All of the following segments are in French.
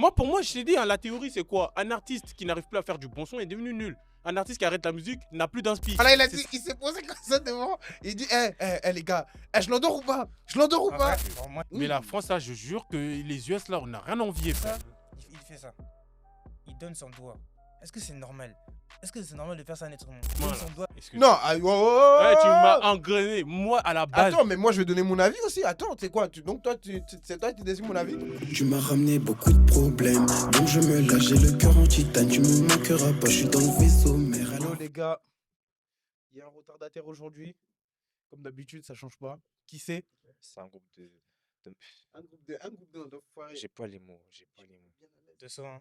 Moi, pour moi, je t'ai dit, hein, la théorie, c'est quoi? Un artiste qui n'arrive plus à faire du bon son est devenu nul. Un artiste qui arrête la musique n'a plus d'inspi. Voilà, il a dit, il s'est posé comme ça devant. Il dit, les gars, je l'endors ou pas? Je l'endors ou pas? Mais la France, là, je jure que les US, là, on n'a rien envié, frère. Il fait ça. Il donne son doigt. Est-ce que c'est normal? Est-ce que c'est normal de faire ça à un être humain? Il donne son doigt. Non, Tu m'as engrainé. Moi, à la base. Attends, mais moi, je vais donner mon avis aussi. Attends, c'est quoi? Donc, toi, c'est toi qui décides mon avis? Tu m'as ramené beaucoup de problèmes, donc je me lâche, j'ai le cœur en titane, tu me manqueras pas, je suis dans le vaisseau mère. Alors, les gars, il y a un retardataire aujourd'hui. Comme d'habitude, ça change pas. Qui c'est? C'est un groupe de... Un groupe d'enfoirés. J'ai pas les mots. De ça, hein.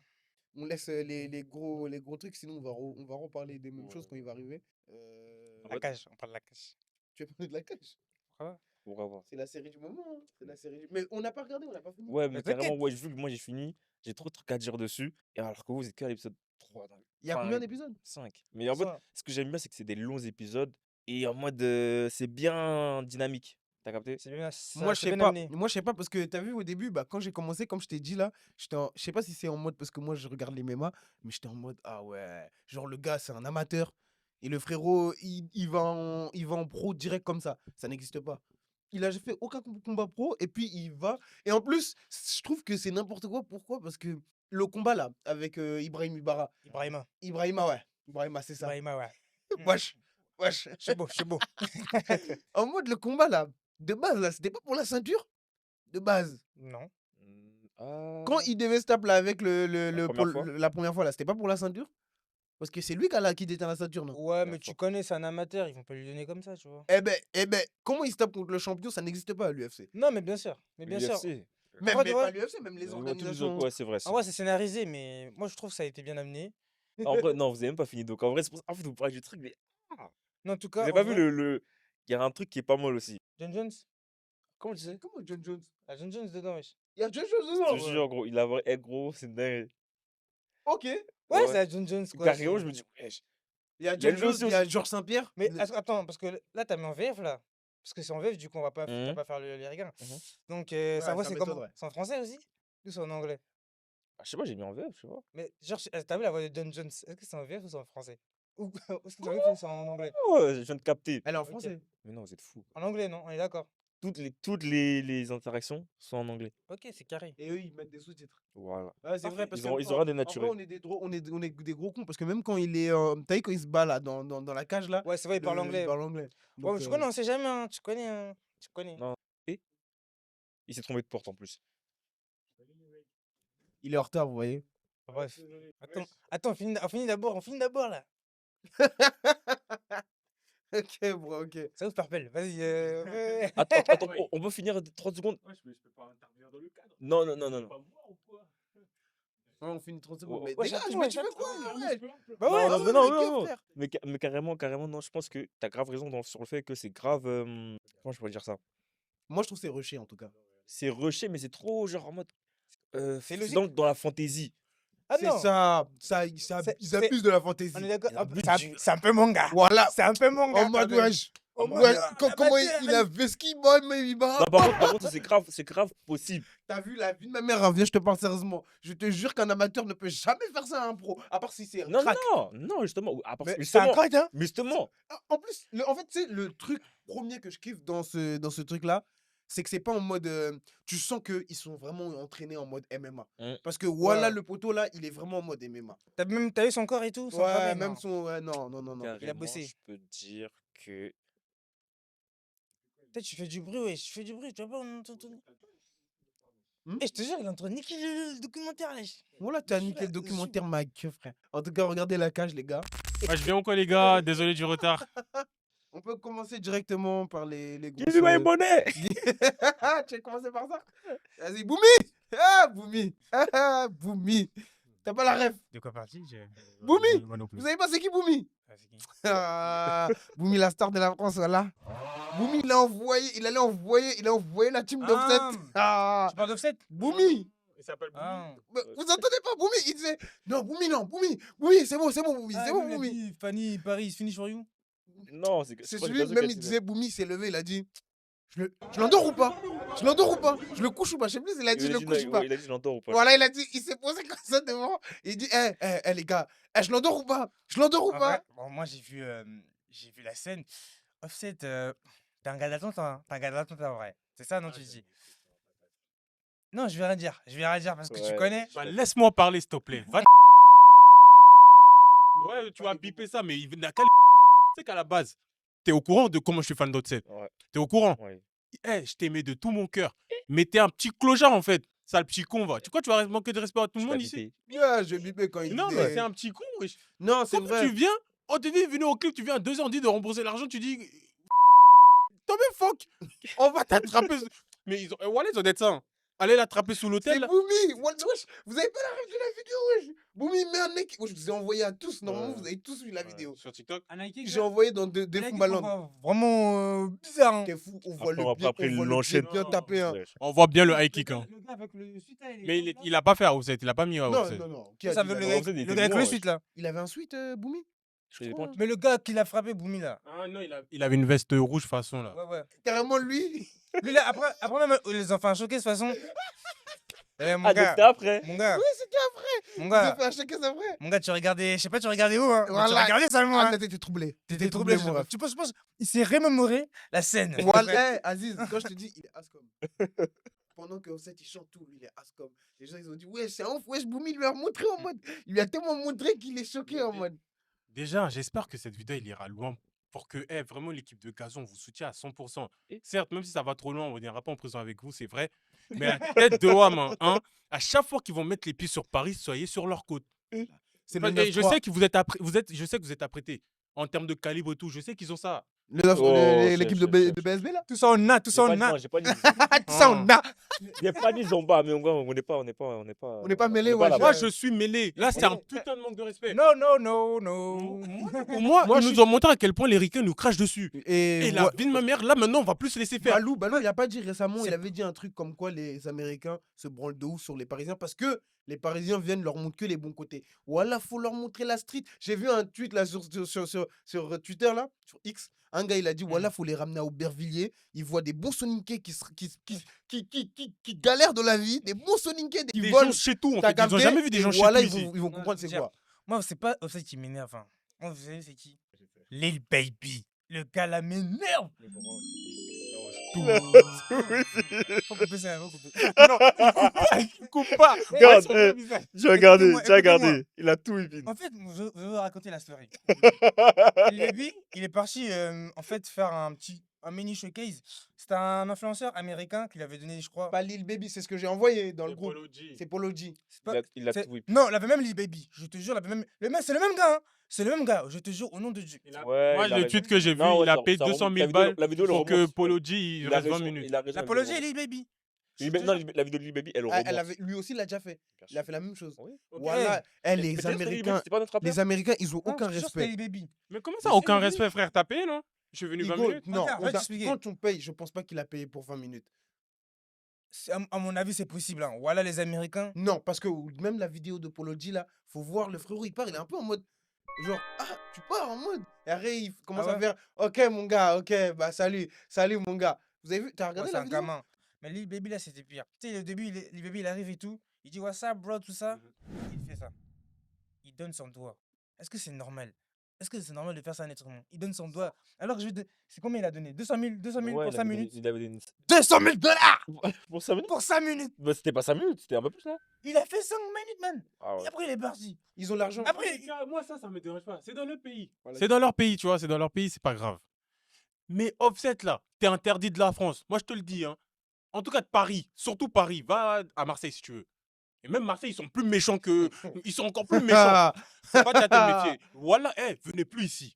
On laisse les gros trucs, sinon on va reparler des mêmes choses quand il va arriver. La cage, on parle de la cage. Tu veux parler de la cage? Pourquoi pas? C'est la série du moment. Hein. C'est la série Mais on n'a pas regardé, on n'a pas fini. Ouais, mais t'inquiète. carrément, ouais, vu que moi j'ai fini, j'ai trop de trucs à dire dessus. Et alors que vous êtes qu'à l'épisode 3. Il y a combien d'épisodes? 5. Mais en fait, Ça. ce que j'aime bien, c'est que c'est des longs épisodes. Et en mode, c'est bien dynamique. T'as capté? C'est bien. Moi, je sais pas. Moi, je sais pas parce que t'as vu au début, bah, quand j'ai commencé, comme je t'ai dit là, je sais pas si c'est en mode parce que moi je regarde les mémas, mais j'étais en mode ah ouais, genre le gars c'est un amateur et le frérot il va en pro direct comme ça n'existe pas. Il a fait aucun combat pro et puis il va et en plus je trouve que c'est n'importe quoi. Pourquoi? Parce que le combat là avec Ibrahim Ibarra, Ibrahima ouais, Ibrahima c'est ça. Ibrahima, ouais. Wesh. C'est beau, c'est beau. En mode le combat là, de base là, c'était pas pour la ceinture de base. Non. Quand il devait se taper là avec La première fois là, c'était pas pour la ceinture? Parce que c'est lui qui détient la ceinture, non? Ouais, mais tu connais, c'est un amateur, ils vont pas lui donner comme ça, tu vois. Eh ben, comment il se tape contre le champion? Ça n'existe pas à l'UFC. Non, mais bien sûr. Mais bien sûr. UFC. Même Ouais, mais ouais. pas l'UFC, même les Ouais, tous organisations. ouais, c'est vrai. En vrai, c'est scénarisé, mais moi, je trouve que ça a été bien amené. En vrai, non, vous avez même pas fini. Donc en vrai, c'est pour ça. En fait, vous parlez du truc, mais. Non, en tout Vous cas, avez en pas vu vrai, le. Il y a un truc qui est pas mal aussi. John Jones. Comment tu sais? Comment John Jones? Ah, John Jones dedans, wesh. Il y a John Jones Je dedans. te jure, gros, il a vrai. Eh, gros, c'est dingue. Ok. Ouais, Ouais. c'est à John Jones, quoi. Carrément, je me dis, wesh. Il y a Il y a John lui Jones, aussi, il y a Georges Saint-Pierre. Mais attends, parce que là, t'as mis en VF, là. Parce que c'est en VF, du coup, on va pas, t'as Mhm. pas faire les regards. Mhm. Donc, Ouais, sa voix, ça c'est m'étonnerait. comment? C'est en français aussi? Ou c'est en anglais? Ah, je sais pas, j'ai mis en VF, je sais pas. Mais genre, t'as vu la voix de John Jones? Est-ce que c'est en VF ou c'est en français? Ou est-ce que t'as vu que c'est en anglais? Ouais, je viens de capter. Elle est en Ok. français. Mais non, vous êtes fous. En anglais, non? On est d'accord. Toutes les interactions sont en anglais. Ok, c'est carré. Et eux, ils mettent des sous-titres. Voilà. Ouais, c'est vrai, parce Ils ont rien en dénaturé. vrai, on est des gros cons. Parce que même quand il est. T'as vu quand il se bat là, dans la cage là, Ouais, c'est vrai, il parle anglais. il parle anglais. Ouais, Donc, mais tu connais, on sait jamais, hein. Tu connais, hein. Tu connais. Non. Et il s'est trompé de porte en plus. il est en retard, vous voyez. Bref. Attends, on finit d'abord, là. Ok, bro, ok. Ça ouvre Purple, vas-y. Attends, on peut finir 30 secondes? Ouais, je peux pas intervenir dans le cadre. Non. Pas moi ou quoi? Ouais, on finit 30 secondes. Ouais, Mais dégage, mais tu j'attends, veux quoi? j'attends. Ouais. Bah ouais, Non, ouais, non. frère. Mais carrément, non, je pense que t'as grave raison sur le fait que c'est grave. Comment je pourrais dire ça? Moi, je trouve que c'est rushé en tout cas. C'est rushé, mais c'est trop genre en mode. C'est logique. dans la fantaisie. Ah C'est non, ça, ils abusent de la fantaisie. on est d'accord. Il a but C'est un peu manga. Voilà. C'est un peu manga. En mode, wesh. Oh, Ouais, manga, comment amateur. il a fait ce qu'il boit, mais il bat. Non, par contre, c'est grave possible. T'as vu la vie de ma mère, hein, viens, je te parle sérieusement. Je te jure qu'un amateur ne peut jamais faire ça à un pro. À part si c'est un Non, crack. non, justement. À part- Mais mais c'est un justement, crack, hein. mais justement. En plus, en fait, tu sais, le truc premier que je kiffe dans ce truc-là, c'est que c'est pas en mode. Tu sens qu'ils sont vraiment entraînés en mode MMA. Parce que voilà, Ouais. le poteau là, il est vraiment en mode MMA. T'as vu son corps et tout? Son Ouais, travail, même non. son. Ouais, non. Carrément, bossé. je peux dire que. Peut-être tu fais du bruit, ouais. Tu fais du bruit, tu vois pas, on entend. Hmm? Eh, je te jure, il est en train de niquer le documentaire, là. Voilà, t'as niqué le documentaire, ma gueule, frère. En tout cas, regardez la cage, les gars. Ouais, je viens ou quoi, les gars? Désolé du retard. On peut commencer directement par les grosses. Give me my money! Tu as commencé par ça? Vas-y, Boumi! Ah, Boumi! Ah, Boumi! T'as pas la ref? De quoi partie? Boumi! Moi non plus. Vous savez pas c'est qui Boumi? Ah, c'est qui? Ah, Boumi, la star de la France, voilà. Boumi, il a envoyé la team d'Offset. Ah, Tu parles d'Offset? Boumi! Il s'appelle Ah. Mais vous entendez pas Boumi? Il disait non, Boumi, c'est bon, Boumi, c'est bon, Boumi. Fanny, Paris, finish for you. Non, C'est celui, même il disait Boumi s'est levé, il a dit Je l'endors ou pas? Je l'endors ou pas? Je le couche ou pas? Je sais plus s'il a dit je le couche ou pas. Il a dit je l'entends ou pas. Voilà, il a dit, il s'est posé comme ça devant. Il dit, les gars, je l'endors ou pas? Je l'endors ou En pas? vrai, bon, moi, j'ai vu la scène. Offset, t'es un gars d'attente, hein. T'es un gars d'attente en vrai. C'est ça, non, tu dis? Non, je vais rien dire. Je vais rien dire parce que tu Ouais. connais. Bah, laisse-moi parler, s'il te plaît. Va Ouais, tu vas biper ça, mais il n'a qu'à. Tu sais qu'à la base, t'es au courant de comment je suis fan d'Offset. Ouais. T'es au courant. Ouais. Je t'aimais de tout mon cœur. Mais t'es un petit clochard, en fait. Sale petit con, va. Tu crois que tu vas manquer de respect à tout le Tu l'as monde ici? bipé. Ouais, je vais biper quand il Non, dit mais des- c'est un petit con, wesh. Non, c'est Comment vrai. tu viens, on te dit, venez au clip, tu viens à 2h, on dit de rembourser l'argent, tu dis. Toi même, fuck. On va t'attraper. Mais ils ont. Wallet, ils ont d'être ça. Hein. Allez l'attraper sous C'est l'hôtel. là. Boomy. Wesh, vous avez pas la vidéo, wesh. Boomy, mais un mec. Wesh, je vous ai envoyé à tous. Normalement, Ouais. vous avez tous vu la vidéo. Sur TikTok. J'ai envoyé dans des Fumbaland. Vraiment bizarre. Hein. T'es fou, on voit Après, le bien, après, on voit le l'enchaîne. bien taper. Hein. On voit bien le high kick. Hein. Le gars avec le suite, là, Mais il a pas fait à Offset, il a pas mis à Non, Offset. non, non. Qui a Ça dit veut il le avait- gars Offset, il le était gars avec loin, le ouais. suite là. Il avait un suite, Boomy? Je sais crois, pas. hein. Mais le gars qui l'a frappé, Boomy là. Ah non, il avait une veste rouge façon là. Ouais, ouais. Carrément, lui. Lui là, après même, les enfants choqués de toute façon. Eh, mon Ah, donc gars, c'était après. mon gars, Oui, c'était après. mon Ils ont gars, fait un chacun, c'est vrai. mon gars, tu regardais, je sais pas, tu regardais où, hein? Mais Voilà. Tu regardais seulement, Ah, hein? là, t'étais troublé. T'étais troublé, mon ref. je pense, il s'est remémoré la scène. Voilà, Aziz, quand je te dis, il est Ascom. Pendant que Offset, il chante tout, lui, il est Ascom. Les gens, ils ont dit, ouais, c'est ouf, wesh, Boomy, il lui a montré en mode. Il lui a tellement montré qu'il est choqué en mode. Déjà, j'espère que cette vidéo, elle ira loin pour que vraiment l'équipe de Gazon vous soutienne à 100%. Certes, même si ça va trop loin, on ne viendra pas en prison avec vous, c'est vrai. Mais la tête de Wam, hein, à chaque fois qu'ils vont mettre les pieds sur Paris, soyez sur leur côte. C'est le Et je 9-3. sais que je sais que vous êtes apprêtés en termes de calibre et tout. Je sais qu'ils ont ça. L'équipe de chef. BSB, là? Tout ça, on a, tout ça, on a. J'ai pas dit. Tout ça, on a. J'ai pas dit Zomba, mais on n'est pas. On n'est pas mêlés, ouais. là-bas. Moi, je suis mêlé. Là, c'est un putain de manque de respect. Non, non, non, non. Pour moi, Moi, ils je nous ont montré à quel point les ricains nous crachent dessus. Et Et la vie de ma mère, là, maintenant, on va plus se laisser faire. Balou, il a pas dit récemment, C'est- il avait dit un truc comme quoi les Américains se branlent de ouf sur les Parisiens parce que les Parisiens viennent leur montrer que les bons côtés. Voilà, faut leur montrer la street. J'ai vu un tweet là sur Twitter là, sur X. Un gars il a dit voilà, faut les ramener à Aubervilliers. Ils voient des bons Soninkés qui galèrent dans la vie, des bons Soninkés qui Des volent. gens chez tout, en T'as fait. Ils ont capté. jamais vu des Et gens chez voilà, tout ils ici. vont Non, comprendre je c'est veux dire, quoi. Moi, c'est pas Offset qui m'énerve. Hein. Moi, vous savez, c'est qui? Lil Baby. Le gars là m'énerve. Faut couper ça, faut couper. Coupe pas. Regarde, Ouais, eh, son visage. j'ai regardé, Écoutez-moi, j'ai regardé. écoutez-moi. Il a tout, Yvin. En fait, je vais vous raconter la story. Lil Baby, il est parti en fait faire un mini showcase. C'était un influenceur américain qui lui avait donné, je crois. Pas Lil Baby, c'est ce que j'ai envoyé dans le C'est groupe. Polo G. C'est Polo G. C'est pas- Il a c'est- tout, oui. Non, il avait même Lil Baby. Je te jure, il avait même. C'est le même gars, hein. C'est le même gars, je te jure, au nom de Dieu. Ouais, Moi, il a le raison. tweet que j'ai vu, Non, ouais, il a ça- payé ça 200 remonte. 000 balles La vidéo, elle pour que remonte. Polo G il Il a reste 20 raison, minutes. il a raison, La la Polo vidéo G, Lil Baby. remonte. Non, la vidéo de Lil Baby, elle Ah, remonte. lui aussi, il l'a déjà fait. Bien Il a sûr. fait la même chose. Oui. Ok. Voilà, Mais les peut-être que Lil Baby, Américains, c'était pas notre rappeur. les Américains, ils ont Non, aucun je te jure, c'était respect. Lil Baby. Mais comment ça, Mais aucun c'est lui. respect, frère? T'as payé, non? Je suis venu 20 Hugo, minutes. non, Regarde, va t'expliquer. quand on paye, je pense pas qu'il a payé pour 20 minutes. À mon avis, c'est possible. Hein. Voilà, les Américains. Non, parce que même la vidéo de Polo G là, faut voir le frérot, il part, il est un peu en mode genre tu pars en mode. Et après il commence Ah à ouais. faire OK mon gars, OK, bah salut mon gars. Vous avez vu, t'as Ouais, regardé c'est la un vidéo? gamin. Mais Lil Baby, là, c'était pire. Tu sais, au début, Lil Baby, il arrive et tout. Il dit, what's up, bro, tout ça. Il fait ça. Il donne son doigt. Est-ce que c'est normal? Est-ce que c'est normal de faire ça à un être humain? Il donne son doigt. Alors que c'est combien il a donné? 200 000 Ouais, pour 5 minutes? Il avait donné 200 000 $. pour 5 minutes. Pour 5 minutes! Bah, c'était pas 5 minutes, c'était un peu plus là. Il a fait 5 minutes, man! Ah ouais. Et après, il est parti. Ils ont l'argent. Après, Moi, ça me dérange pas. C'est dans le pays. Voilà. C'est dans leur pays, tu vois. C'est dans leur pays, c'est pas grave. Mais Offset, là, t'es interdit de la France. Moi, je te le dis, hein. En tout cas, de Paris. Surtout Paris. Va à Marseille, si tu veux. Et même Marseille, ils sont plus méchants que. Ils sont encore plus méchants. Ah, C'est pas de te méfier. Voilà, venez plus ici.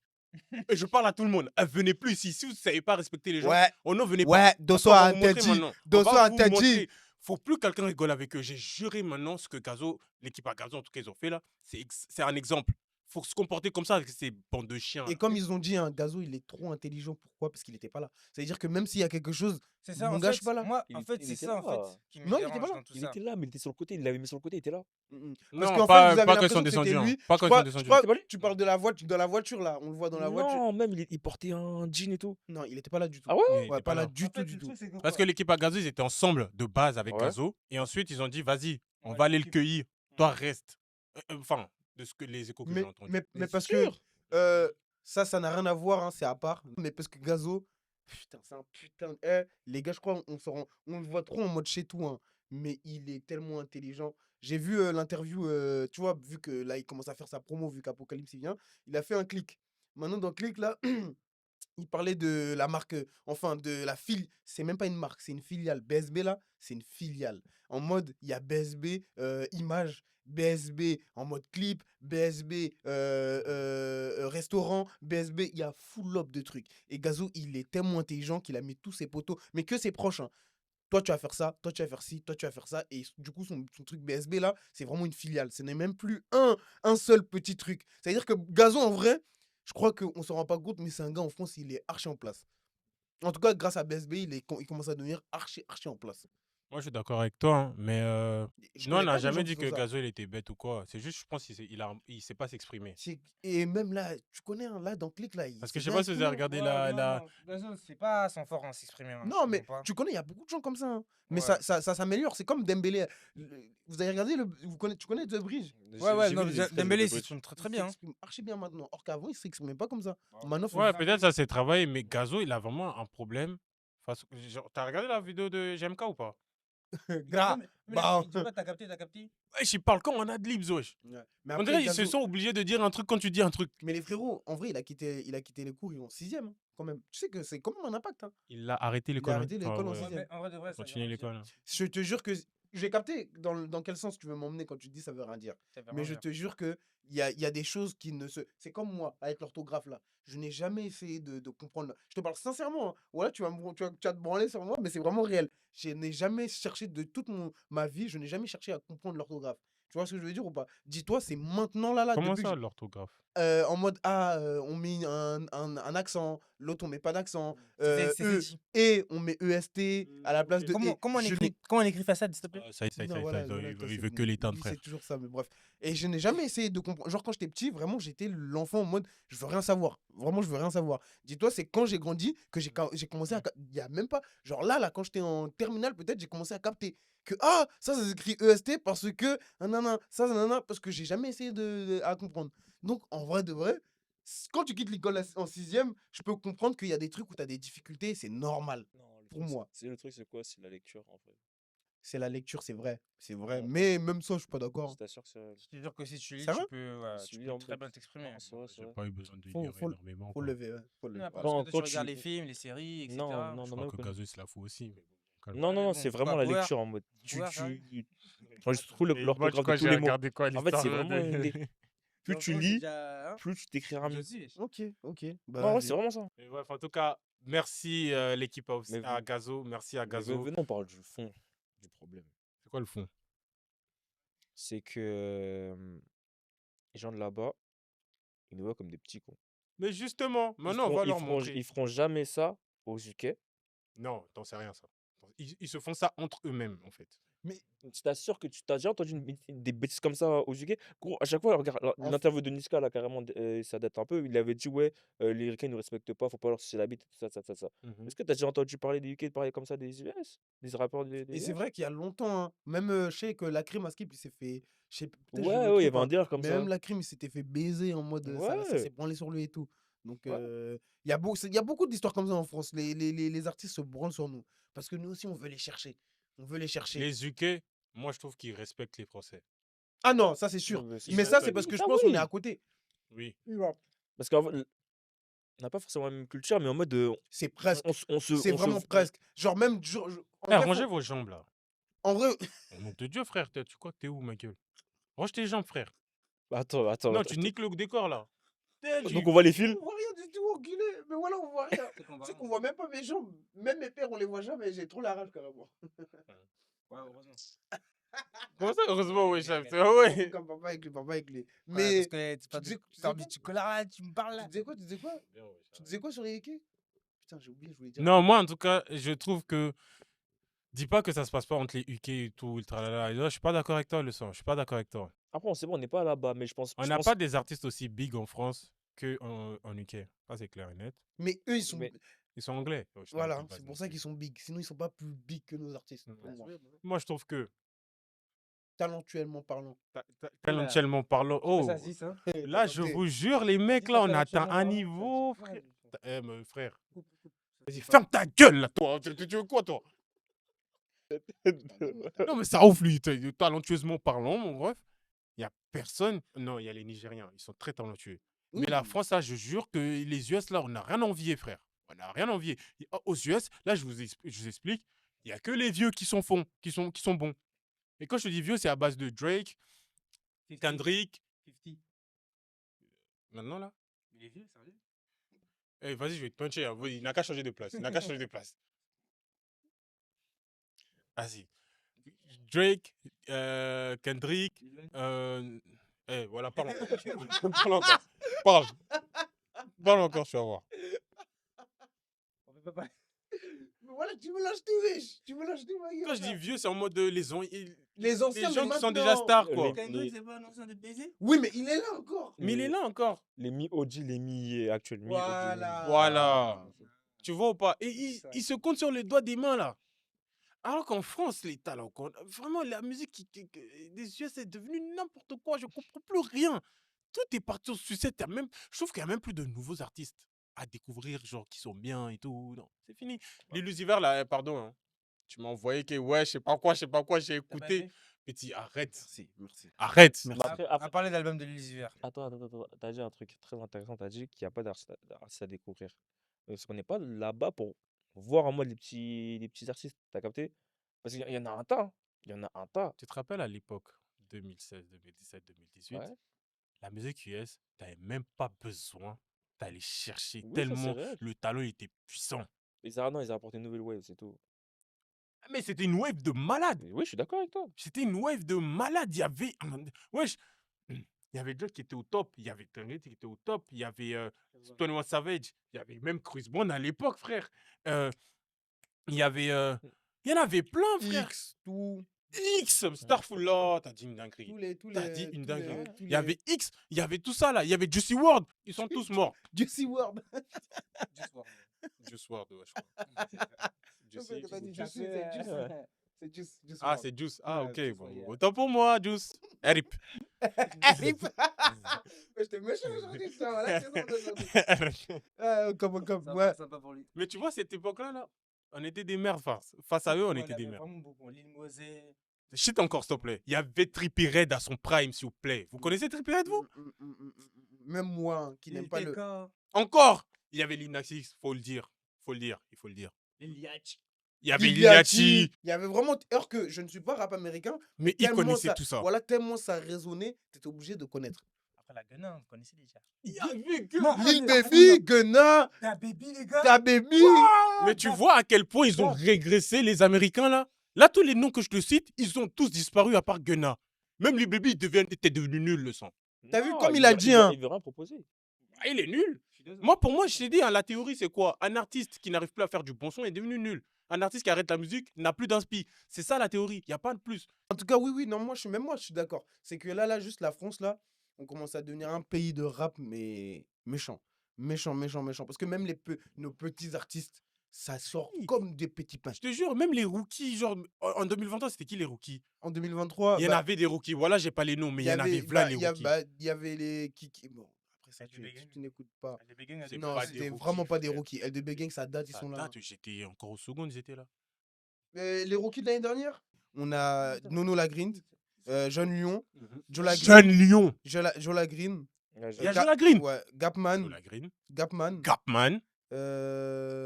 Et je parle à tout le monde. Venez plus ici. Si vous ne savez pas respecter les gens, ouais, oh non, venez pas. ouais, Parce Dosso qu'on a va vous montrer interdit. maintenant. On Dosso va a vous interdit. montrer. Faut plus que quelqu'un rigole avec eux. J'ai juré maintenant ce que Gazo, l'équipe à Gazo, en tout cas, ils ont fait là. C'est un exemple. faut se comporter comme ça avec ces bandes de chiens. Et là. comme ils ont dit, Gazo, il est trop intelligent. Pourquoi? Parce qu'il était pas là. Ça veut dire que même s'il y a quelque chose, C'est ça, mon en gars, je fait, suis pas là. moi, Il en était- fait, il c'est était ça, en là. fait, qui me Non, il était pas dérange là. dans tout Il ça. était là, mais il était sur le côté. Il l'avait mis sur le côté, il était là. Parce Non, qu'en pas, fait, vous avez pas quand ils sont l'impression que c'était descendus. lui. Pas Je quand ils sont crois, descendus. je C'est pas lui? tu parles de dans la voiture, là. On le voit dans la voiture. Non, même il portait un jean et tout. Non, il était pas là du tout. Ah ouais? Il Ouais, était pas là là. du En tout, fait, du le tout. truc, c'est que Parce quoi que l'équipe à Gazo, ils étaient ensemble de base avec Ouais. Gazo. Et ensuite, ils ont dit, vas-y, on Ouais, va aller le l'équipe. cueillir. Toi, reste. Enfin, de ce que les échos que j'ai entendus. Mais Mais parce sûr. que ça n'a rien à voir, hein, c'est à part. Mais parce que Gazo, putain, c'est un putain. Les gars, je crois, on le voit trop en mode chez tout, hein, mais il est tellement intelligent. J'ai vu l'interview, tu vois, vu que là, il commence à faire sa promo, vu qu'Apocalypse il vient, il a fait un clic. Maintenant, dans le clic, là, il parlait de la marque, enfin, de la file. C'est même pas une marque, c'est une filiale. BSB, là, c'est une filiale. En mode, il y a BSB image, BSB en mode clip, BSB restaurant, BSB, il y a full up de trucs. Et Gazo, il est tellement intelligent qu'il a mis tous ses potos, mais que ses proches, hein. Toi, tu vas faire ça, toi, tu vas faire ci, toi, tu vas faire ça. Et du coup, son truc BSB, là, c'est vraiment une filiale. Ce n'est même plus un seul petit truc. C'est-à-dire que Gazo, en vrai, je crois qu'on ne s'en rend pas compte, mais c'est un gars en France, il est archi en place. En tout cas, grâce à BSB, il commence à devenir archi en place. Moi, je suis d'accord avec toi, hein, mais Je nous, on connais n'a pas des gens jamais qui dit font que ça. Gazo, il était bête ou quoi. C'est juste, je pense il sait pas s'exprimer. Et même là, tu connais, hein, là, dans Click, là, Parce il que je s'est sais bien pas si vous avez exprimé, hein. regardé Ouais, la... non, Gazo, c'est pas son fort en s'exprimer. Hein, Non, je mais comprends pas. tu connais, il y a beaucoup de gens comme ça, hein. Mais Ouais. ça s'améliore. C'est comme Dembélé. Vous avez regardé, tu connais The Bridge? Ouais, J'ai non, vu les extraits de Dembélé The Bridge. s'exprime très Il bien. Hein. s'exprime archi bien maintenant. Or qu'avant, il s'exprimait pas comme ça. Ouais. Maintenant, faut Ouais, juste- peut-être ça s'est travaillé, mais Gazo, il a vraiment un problème. T'as regardé la vidéo de GMK ou pas? Gras. Bah, Tu vois, t'as capté. Wesh, il parle quand on a de libs, wesh. ouais. Mais On après, dirait qu'ils se Gazo- sont obligés de dire un truc quand tu dis un truc. Mais les frérots, en vrai, il a quitté les cours, ils vont en 6e, hein, quand même. Tu sais que c'est quand même un impact, hein. Il a arrêté Il a l'école. arrêté l'école en ouais. 6e. En vrai de vrai, ça Continuer veut rien l'école. hein. Je te jure que j'ai capté dans quel sens tu veux m'emmener quand tu dis ça veut rien dire. dire. Ça veut Mais rien je dire. te jure que il y a des choses qui ne se. C'est comme moi, avec l'orthographe là. Je n'ai jamais essayé de comprendre. Je te parle sincèrement, hein. Voilà, tu vas te branler sur moi, mais c'est vraiment réel. Je n'ai jamais cherché de toute ma vie, je n'ai jamais cherché à comprendre l'orthographe. Tu vois ce que je veux dire ou pas? Dis-toi, c'est maintenant là, Comment depuis que ça, l'orthographe? en mode on met un accent, l'autre on met pas d'accent, C'est dit. et on met EST à la place de Comment et. on Je écrit comment on écrit façade, s'il te plaît? Ça y est, ça y est, Non, ça y est, voilà, ça y est, voilà, toi, il c'est veut bon. que l'éteindre, Lui, frère. c'est toujours ça, mais bref. Et je n'ai jamais essayé de comprendre. Genre, quand j'étais petit, vraiment, j'étais l'enfant en mode, je veux rien savoir. Vraiment, je veux rien savoir. Dis-toi, c'est quand j'ai grandi que j'ai commencé à. Il y a même pas. Genre là, quand j'étais en terminale, peut-être, j'ai commencé à capter que, ça s'écrit EST parce que, nanana, ça, nanana, parce que j'ai jamais essayé à comprendre. Donc, en vrai de vrai, quand tu quittes l'école en 6e, je peux comprendre qu'il y a des trucs où tu as des difficultés, c'est normal. Non, Pour moi. Le truc, c'est quoi? C'est la lecture, en fait. C'est la lecture, c'est vrai. C'est vrai. Ouais. Mais même ça, je suis pas d'accord. Je t'assure que c'est Je te jure que si tu lis, Ça va tu peux, Si tu tu lis peux en très vrai. bien t'exprimer. Non, c'est vrai, c'est J'ai vrai. pas eu besoin de Faut- lire faut- énormément. Faut quoi. le lever, ouais. Faut le Non, lever. parce Quand- que toi, quand tu regardes tu- les films, les séries, etc. Non, Je non, crois même que pas. Gazo, il se la fout aussi. mais bon, calme. Non, mais non, bon, c'est quoi, vraiment la Power- lecture en mode. Power, ça va Enregistres trop Et moi, tu l'orthographe crois de que tous j'ai les mots. regardé quoi, En fait, l'histoire c'est de- vraiment plus tu lis, plus tu t'écriras Je mieux. sais. Ok. Bah, Non, ouais, vas-y. c'est vraiment ça. Mais bref, en tout cas, merci l'équipe Mais à vous- Gazo. Merci à Mais Gazo. venons, on parle du fond du problème. C'est quoi le fond? C'est que les gens de là-bas, ils nous voient comme des petits cons. Mais justement, Ils maintenant, on feront- va ils leur feront- montrer. Ils feront jamais ça aux UK. Non, t'en sais rien, ça. Ils se font ça entre eux-mêmes, en fait. Tu t'assures que tu t'as déjà entendu des bêtises comme ça aux UK? Gros, à chaque fois, regarde En l'interview de Niska, là, carrément, ça date un peu. Il avait dit, ouais, les Ricains ne nous respectent pas, faut pas leur sucer la bite, et tout ça, ça. Mhm. Est-ce que t'as déjà entendu parler des UK, parler comme ça des US? Des rappeurs des Et c'est US? vrai qu'il y a longtemps, hein, même je sais que la crime à Skip, il s'est fait. Je sais, peut-être je Ouais, me ouais, il y trompe, avait un hein, délire comme mais ça. même la crime, il s'était fait baiser en mode. Ça Ouais. s'est branlé sur lui et tout. Donc, Ouais. il y a beaucoup d'histoires comme ça en France. Les artistes se branlent sur nous. Parce que nous aussi, on veut les chercher. On veut les chercher. Les UK, moi, je trouve qu'ils respectent les Français. Ah non, ça c'est sûr. Ouais, Mais ça, c'est parce oui, que je ça, pense qu'on oui. est à côté. Oui. Parce qu'en fait, on n'a pas forcément la même culture, mais en mode, C'est presque. on se. C'est on se- vraiment presque. Genre, même. En Frère, vrai, rangez vos jambes, là. en vrai, Au nom de Dieu, frère, tu crois que t'es où, ma gueule? Range tes jambes, frère. Attends. Non, attends. tu niques le décor, là. Donc on voit les fils. on voit rien du tout, enculé. Mais voilà, on voit rien. Tu sais qu'on voit même pas mes jambes. Même mes pères, on les voit jamais. J'ai trop la rage, carrément. Ouais, heureusement. Comment ça, heureusement, ouais, Ok, chef? ok. Ouais. Comme papa avec lui, papa avec lui. Ouais, Mais parce que tu tu disais, parles du chocolat, là, tu me parles tu là. disais quoi? Tu disais quoi? Bien, ouais, Tu disais quoi sur les Yékés? Putain, j'ai oublié, je voulais dire un Non, truc. moi, en tout cas, je trouve que. Dis pas que ça se passe pas entre les UK et tout, le tralala. Et là, je suis pas d'accord avec toi, le sang. Je suis pas d'accord avec toi. Après, on sait pas, on n'est pas là-bas, mais On n'a pas des artistes aussi big en France qu'en UK. Ça, c'est clair et net. Mais eux, ils sont. Mais- Ils sont anglais. Ouais, je suis Voilà, de base c'est pour ça là-dessus. qu'ils sont big. Sinon, ils sont pas plus big que nos artistes. Ouais. Pour moi. Moi, je trouve que, Talentuellement parlant. talentuellement parlant, oh, Ça, 6, hein. là, T'as je capté? vous jure, les mecs, Dis là, pas on atteint talentuellement un parlant, niveau, ça, frère. c'est- Eh, mais frère, Coupe, coupe. vas-y, ferme ta gueule, là, toi. Tu veux quoi, toi? Non, mais ça ouf, lui, talentueusement parlant, mon bref. Il n'y a personne. Non, il y a les Nigériens. Ils sont très talentueux. Mais la Oui. France, là, je jure que les US, là, on n'a rien envié, frère. On n'a rien envié. Aux US, là, je vous explique, il n'y a que les vieux qui sont bons. Et quand je dis vieux, c'est à base de Drake, 50. Kendrick. 50. Maintenant, là. Il est vieux, sérieux? Eh, vas-y, je vais te puncher. Hein. Il n'a qu'à changer de place. Il n'a qu'à changer de place. Vas-y. Drake, Kendrick. Voilà, parle encore. Parle encore. Parle. Parle encore, tu vas voir. On peut pas. Mais voilà, tu mélanges tout, riche. Tu mélanges tout, ma gueule, Quand je dis là. vieux, c'est en mode les Les anciens, gens mais qui sont déjà maintenant. stars, quoi. Kendrick, c'est pas un ancien de baiser? Oui, mais il est là encore. Mais il est là encore. Les mi-OG, les mi-actuels. Voilà. Voilà. Tu vois ou pas? Et Ça. il se compte sur les doigts des mains, là. Alors qu'en France, les talents, vraiment, la musique des US, c'est devenu n'importe quoi. Je comprends plus rien. Tout est parti au sucette. Je trouve qu'il n'y a même plus de nouveaux artistes à découvrir, genre, qui sont bien et tout. Non, c'est fini. Les Lucifer, là, pardon. Hein. Tu m'as envoyé que, ouais, je sais pas quoi, j'ai T'as pas écouté. aimé? Petit, arrête. Merci, merci. Arrête. Merci. Mais après, On a parlé de l'album de l'Univers. attends, t'as dit un truc très intéressant. T'as dit qu'il n'y a pas d'artistes à découvrir. Parce qu'on n'est pas là-bas pour voir en mode les petits artistes. T'as capté? Parce qu'il y en a un tas. Hein. Il y en a un tas. Tu te rappelles à l'époque, 2016, 2017, 2018, Ouais. la musique US, t'avais même pas besoin d'aller chercher Oui, ça, c'est tellement réel. le talent il était puissant. Non, ils ont apporté une nouvelle wave, c'est tout. Mais c'était une wave de malade. Mais oui, je suis d'accord avec toi. C'était une wave de malade. Il y avait. Wesh, il y avait Drake qui était au top. Il y avait Kendrick qui était au top. Il y avait 21 Savage. Il y avait même Chris Brown à l'époque, frère. Il y avait. Il y en avait plein, frère. X, tout. X, Starful là, t'as dit une dinguerie. T'as dit une dinguerie. Il y avait X, il y avait tout ça là. Il y avait Juicy WRLD. Ils sont tous morts. Juicy WRLD. Juste voir. Juice WRLD, ouais, je crois. Juicy X ou Juice. C'est Juice. Ah, c'est Juice. Ah, Ouais, ok. Juice Bon, WRLD, yeah. autant pour moi, Juice. RIP. J'étais méchant aujourd'hui, putain. Voilà, c'est bon aujourd'hui. Comme, Ça ouais. va, sympa pour lui. Mais tu vois, cette époque-là, là, on était des merdes face à eux, on Ouais, était il y des avait merdes. vraiment beaucoup. Lil Mosey. Shit encore, s'il te plaît. Il y avait Trippie Redd à son prime, s'il vous plaît. Vous connaissez Trippie Redd, vous? Même moi, hein, qui n'aime Lil pas le. TK. Encore. Il y avait Lil Nas X, faut le dire. Il faut le dire. Lil Yachty. Il y avait Lil Iliachi. Yachty. Il y avait vraiment. Alors que je ne suis pas rap américain, Mais il tellement connaissait tout ça. Voilà, tellement ça résonnait, t'étais obligé de connaître. Après la Gunna, vous connaissez déjà. Il y avait que... Non, Lil allez, Baby, Gunna, Ta baby, les gars. Ta Baby. Mais tu vois à quel point ils ont régressé, les Américains, là. Là, tous les noms que je te cite, ils ont tous disparu à part Gunna. Même les bébés, était devenu nul, le sang. T'as vu Non, comme il a dit, hein. Il veut rien proposer. Ah, il est nul. Je suis désolé. Moi, pour moi, je t'ai dit, hein, la théorie, c'est quoi? Un artiste qui n'arrive plus à faire du bon son est devenu nul. Un artiste qui arrête la musique n'a plus d'inspi. C'est ça la théorie. Il n'y a pas de plus. En tout cas, oui, non, même moi, je suis d'accord. C'est que là, juste la France, là, on commence à devenir un pays de rap, mais méchant. Méchant. Parce que même nos petits artistes, ça sort Oui. comme des petits pains. Je te jure, même les rookies, genre, en 2023, c'était qui les rookies? En 2023, Il y en avait des rookies. Voilà, j'ai pas les noms, mais il y en avait là, les rookies. Il y avait les Kiki. Bon, après ça, LDB Gang. tu n'écoutes pas. LDB Gang, C'est Non, pas des c'était rookies, vraiment pas des frère. rookies. LDB Gang, ça date, ils Ça sont là. date, j'étais encore au second, ils étaient là. Les rookies de l'année dernière, on a Nono Lagrind, Jeune Lion, Jola Jeune Lion. Jola Green. Ouais, Il y a Jola Green. Ouais, Gapman. La Green. Gapman. Gapman.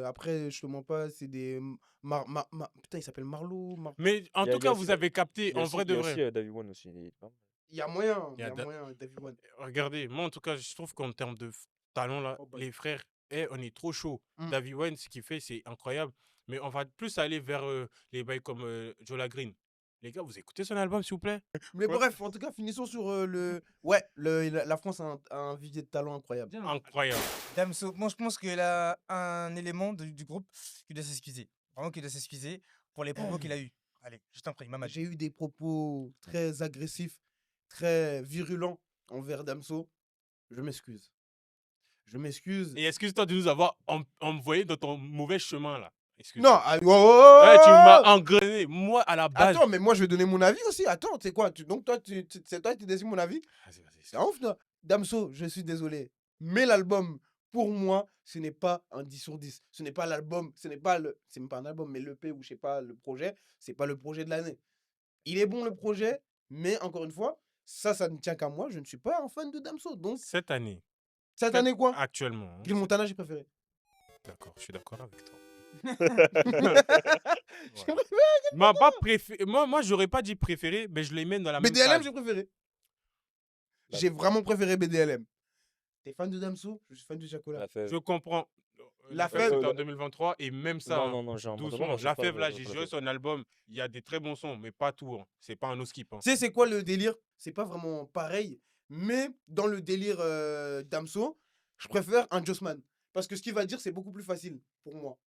Après, je te mens pas, c'est des. Putain, il s'appelle Marlo. Mais en Il y a- tout il y cas, a vous aussi- avez capté, en vrai de Il y a vrai. aussi David One aussi. Il est pas mal. Il y a moyen, Il y a David One. Regardez, moi en tout cas, je trouve qu'en termes de talent, là, Oh, bah. les frères, on est trop chaud. Mm. David Wayne, ce qu'il fait, c'est incroyable. Mais on va plus aller vers les bails comme Jola Green. Les gars, vous écoutez son album, s'il vous plaît? Mais Ouais. bref, en tout cas, finissons sur le. Ouais, la France a un vivier de talent incroyable. Incroyable. Damso, moi je pense qu'il a un élément du groupe qui doit s'excuser. Vraiment qui doit s'excuser pour les propos qu'il a eus. Allez, je t'en prie, Mamad. J'ai eu des propos très agressifs, très virulents envers Damso. Je m'excuse. Je m'excuse. Et excuse-toi de nous avoir envoyé dans ton mauvais chemin, là. Non, Excuse-moi. ah, oh, oh, Ouais, tu m'as oh engrainé. Moi, à la base. Attends, mais moi je vais donner mon avis aussi. Attends, tu sais quoi donc toi, c'est toi qui décides mon avis. Vas-y, vas-y. C'est un ouf, toi. Damso, je suis désolé. Mais l'album, pour moi, ce n'est pas un 10 sur 10. Ce n'est pas l'album, ce n'est pas le. C'est même pas un album, mais l'EP ou je sais pas, le projet, c'est pas le projet de l'année. Il est bon le projet, mais encore une fois, ça ne tient qu'à moi. Je ne suis pas un fan de Damso. Donc, Cette année. cette année, quoi Actuellement. hein, Gil Montana, j'ai préféré. D'accord, je suis d'accord avec toi. J'ai Ouais. préféré. Moi, j'aurais pas dit préféré, mais je les mets dans la même BDLM, case. j'ai préféré. Bah. J'ai vraiment préféré BDLM. T'es fan de Damso? Je suis fan de Chacola. La fève. Je comprends. La Fève, Fève, c'était en la- 2023 et même ça, Non, non, non, j'ai un doucement. moi, La pas Fève, là, j'ai j'ai pas la joué Fève. son album. Il y a des très bons sons, mais pas tout. Hein. C'est pas un no skip. Hein. Tu sais, c'est quoi le délire? C'est pas vraiment pareil, mais dans le délire Damso, je préfère un Jossman. Parce que ce qu'il va dire, c'est beaucoup plus facile pour moi.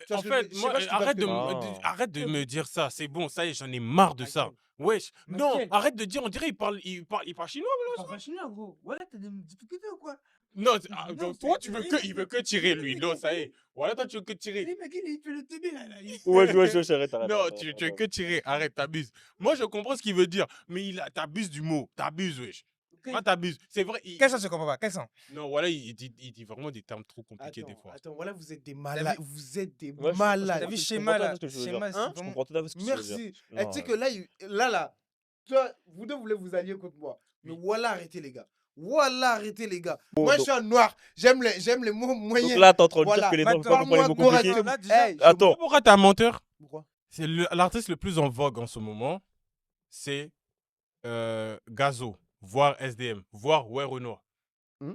Tu vois En ce que je veux fait, dire? Je sais moi, pas si tu captes arrête ce de, que je veux dire. Non. arrête de me dire ça. C'est bon, ça y est, j'en ai marre de ça. Wesh. Non, Michael. arrête de dire, on dirait il parle chinois. Pas chinois, gros. Voilà, t'as des difficultés ou quoi? Non, Non, donc c'est- toi, il veut que tirer lui. Non, ça y est. Voilà, toi, tu veux que tirer. Le mec, il fait le teubé là. Ouais, arrête, arrête. Non, arrête, tu arrête, veux arrête. que tirer. Arrête, t'abuses. Moi, je comprends ce qu'il veut dire, mais t'abuses du mot. T'abuses, wesh. Moi, t'abuses. C'est vrai. Quel sens je comprends pas? Quel sens? Non, voilà, il dit vraiment des termes trop compliqués des fois. Attends, voilà, vous êtes des malades. vu- Vous êtes des Ouais, je malades. T'as vu je schéma comprends là? tout à fait ce que tu veux Schéma, dire. c'est Hein? Je vraiment- comprends tout à fait ce que tu veux dire. Merci. Eh, Non, tu sais ouais. que là, toi, vous deux voulez vous allier contre moi. Mais voilà, arrêtez les gars. Voilà, arrêtez les gars. Bon, Moi, je donc- suis un noir. J'aime les mots moyens. Donc là, t'es en train de Voilà. dire que les noirs Maintenant, peuvent pas comprendre les mots parle-moi compliqués. correctement. Là, déjà, Hey, Attends, Pourquoi t'es un menteur? Pourquoi? C'est l'artiste le plus en vogue en ce moment, c'est Gazo, voire SDM, voire Ouais Renoir. Hmm.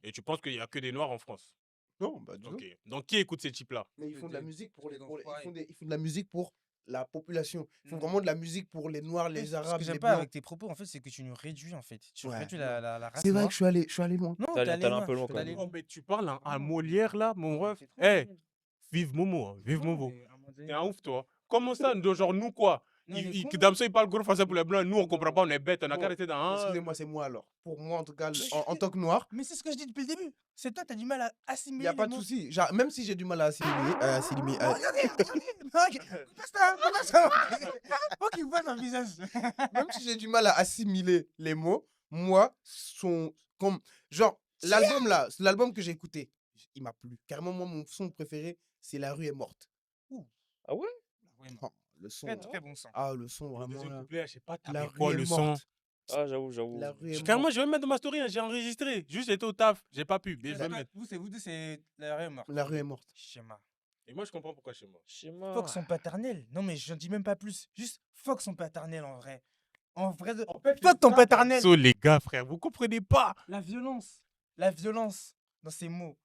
Et tu penses qu'il n'y a que des noirs en France? Non, bah du tout. Ok. Donc qui écoute ces types-là? Mais ils font de la Des- musique pour les, des pour les- enfoirés. ils font de la musique pour la population. Ils font Mm. vraiment de la musique pour les noirs, Ce les que arabes, j'aime les pas blancs. avec tes propos, en fait, c'est que tu nous réduis, en fait. Tu Ouais, réduis non. la race C'est vrai noire. que je suis allé loin. Non, T'es t'es allé allé un peu loin t'es quand allé même. Oh, loin. mais tu parles à Non. Molière là, mon ref. C'est trop Eh, bien. vive Momo, hein, vive Non, Momo. mais à un moment donné- T'es un ouf, toi. Comment ça, genre nous quoi? Non, mais comment- Damso, il parle gros français pour les blancs, nous on comprend Non. pas, on est bêtes, on a Bon, qu'à rester dans un. Excusez-moi, c'est moi alors. Pour moi, en tout cas, Mais- en tant que noir, Mais c'est ce que je dis depuis le début. C'est toi, t'as du mal à il assimiler n'y a les pas de mots. souci. Même si j'ai du mal à assimiler. Faut qu'il voit ton visage. Même si j'ai du mal à assimiler les mots, moi, genre, l'album que j'ai écouté, il m'a plu. Carrément, moi, mon son préféré, c'est La rue est morte. Ah ouais? Oh, le son. Très très bon sang. Ah, le son, Le vraiment. deuxième Là. couplet, je sais pas, La t'avais rue quoi est le son? morte. Ah, j'avoue. La rue est Carrément, morte. je vais le mettre dans ma story, hein, j'ai enregistré. Juste, j'étais au taf, j'ai pas pu, mais je vais le mettre. Vous deux, c'est la vraie mort. La rue est morte. Schéma. Et moi, je comprends pourquoi chez moi. Schéma. Fuck son paternel. Non, mais je dis même pas plus. Juste fuck son paternel en vrai. En vrai, fait, fuck ton paternel. Les gars, frère, vous comprenez pas. La violence. La violence dans ces mots.